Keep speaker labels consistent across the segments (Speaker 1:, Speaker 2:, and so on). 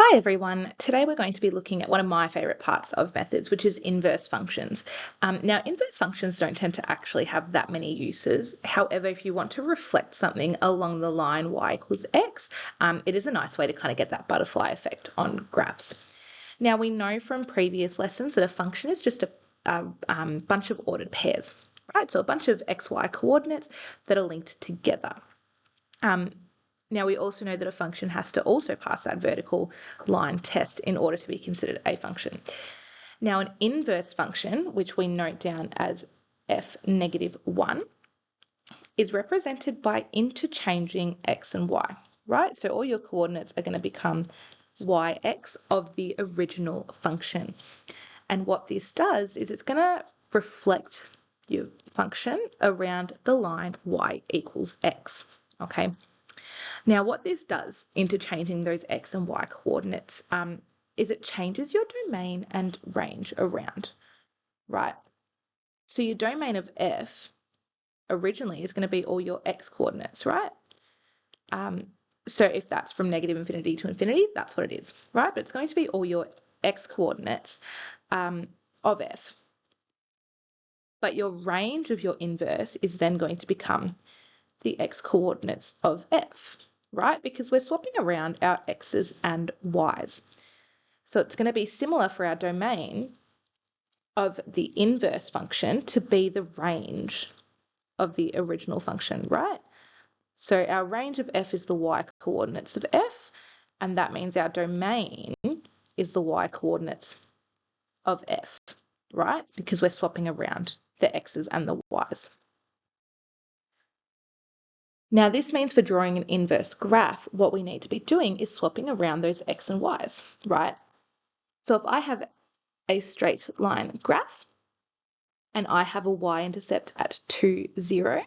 Speaker 1: Hi everyone. Today we're going to be looking at one of my favorite parts of methods, which is inverse functions. Now, inverse functions don't tend to actually have that many uses. However, if you want to reflect something along the line y equals x, it is a nice way to kind of get that butterfly effect on graphs. Now, we know from previous lessons that a function is just a bunch of ordered pairs, right? So a bunch of xy coordinates that are linked together. Um, Now, we also know that a function has to also pass that vertical line test in order to be considered a function. Now, an inverse function, which we note down as f negative 1, is represented by interchanging x and y, right? So all your coordinates are going to become yx of the original function. And what this does is it's going to reflect your function around the line y equals x, okay? Now, what this does, interchanging those x and y coordinates, is it changes your domain and range around, right? So your domain of f originally is going to be all your x coordinates, right? So if that's from negative infinity to infinity, that's what it is, right? But it's going to be all your x coordinates of f. But your range of your inverse is then going to become the x coordinates of f, right? Because we're swapping around our x's and y's. So it's going to be similar for our domain of the inverse function to be the range of the original function, right? So our range of f is the y coordinates of f, and that means our domain is the y coordinates of f, right? Because we're swapping around the x's and the y's. Now, this means for drawing an inverse graph, what we need to be doing is swapping around those x and y's, right? So if I have a straight line graph and I have a y-intercept at 2, 0,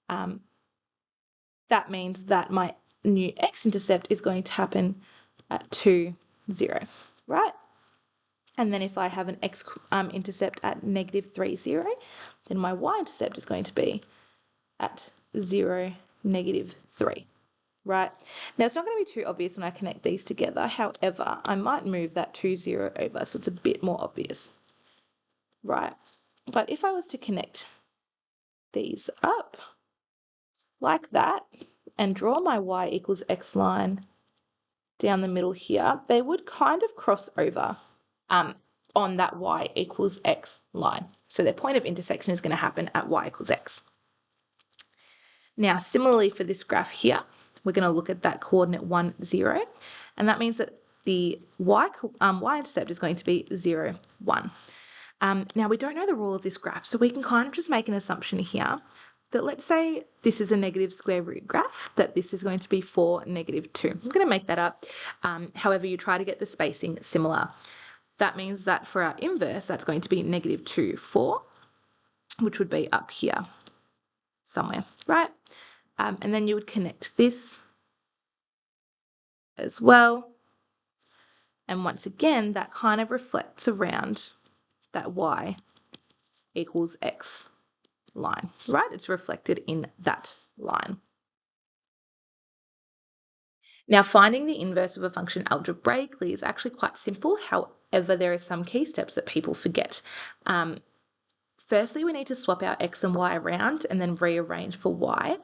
Speaker 1: that means that my new x-intercept is going to happen at 2, 0, right? And then if I have an x-intercept at negative 3, 0, then my y-intercept is going to be at 0, negative 3. Right, now it's not going to be too obvious when I connect these together. However, I might move that 2, 0 over so it's a bit more obvious. Right, but if I was to connect these up like that and draw my y equals x line down the middle here, they would kind of cross over on that y equals x line. So their point of intersection is going to happen at y equals x. Now, similarly for this graph here, we're going to look at that coordinate 1, 0, and that means that the y-intercept is going to be 0, 1. Now, we don't know the rule of this graph, so we can kind of just make an assumption here that let's say this is a negative square root graph, that this is going to be 4, negative 2. I'm going to make that up. However, you try to get the spacing similar. That means that for our inverse, that's going to be negative 2, 4, which would be up here somewhere, right? And then you would connect this as well. And once again, that kind of reflects around that y equals x line, right? It's reflected in that line. Now, finding the inverse of a function algebraically is actually quite simple. However, there are some key steps that people forget. Firstly, we need to swap our x and y around and then rearrange for y.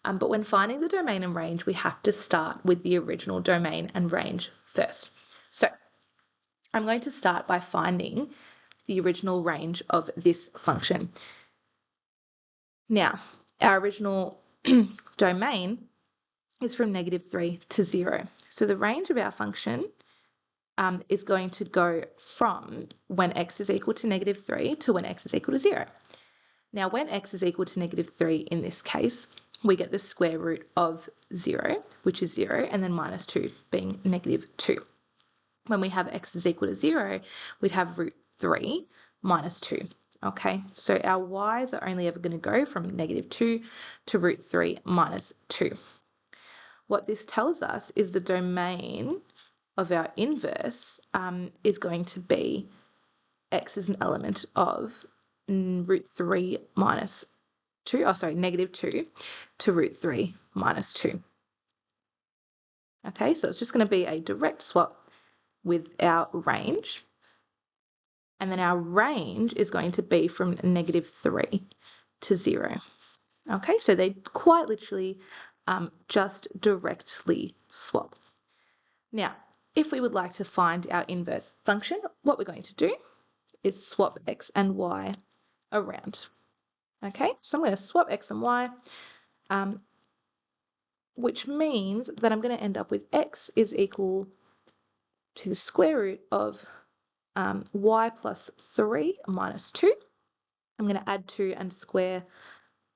Speaker 1: But when finding the domain and range, we have to start with the original domain and range first. So I'm going to start by finding the original range of this function. Now, our original domain is from negative 3 to 0. So the range of our function is going to go from when x is equal to negative 3 to when x is equal to 0. Now, when x is equal to negative 3 in this case, we get the square root of 0, which is 0, and then minus 2 being negative 2. When we have x is equal to 0, we'd have root 3 minus 2. Okay, so our y's are only ever going to go from negative 2 to root 3 minus 2. What this tells us is the domain of our inverse is going to be x is an element of root 3 minus 2, negative 2 to root 3 minus 2. Okay, so it's just going to be a direct swap with our range. And then our range is going to be from -3 to 0. Okay, so they quite literally just directly swap. Now, if we would like to find our inverse function, what we're going to do is swap x and y around. Okay, so I'm going to swap x and y, which means that I'm going to end up with x is equal to the square root of y plus 3 minus 2. I'm going to add 2 and square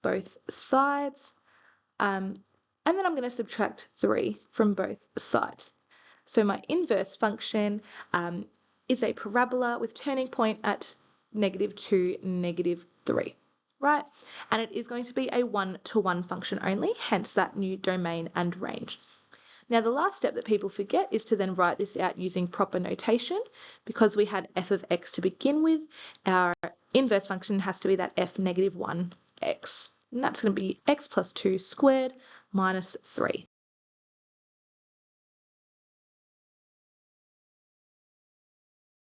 Speaker 1: both sides. And then I'm going to subtract 3 from both sides. So my inverse function is a parabola with turning point at -2, -3, right? And it is going to be a one-to-one function only, hence that new domain and range. Now, the last step that people forget is to then write this out using proper notation. Because we had f of x to begin with, our inverse function has to be that f -1x. And that's going to be x plus 2 squared minus 3.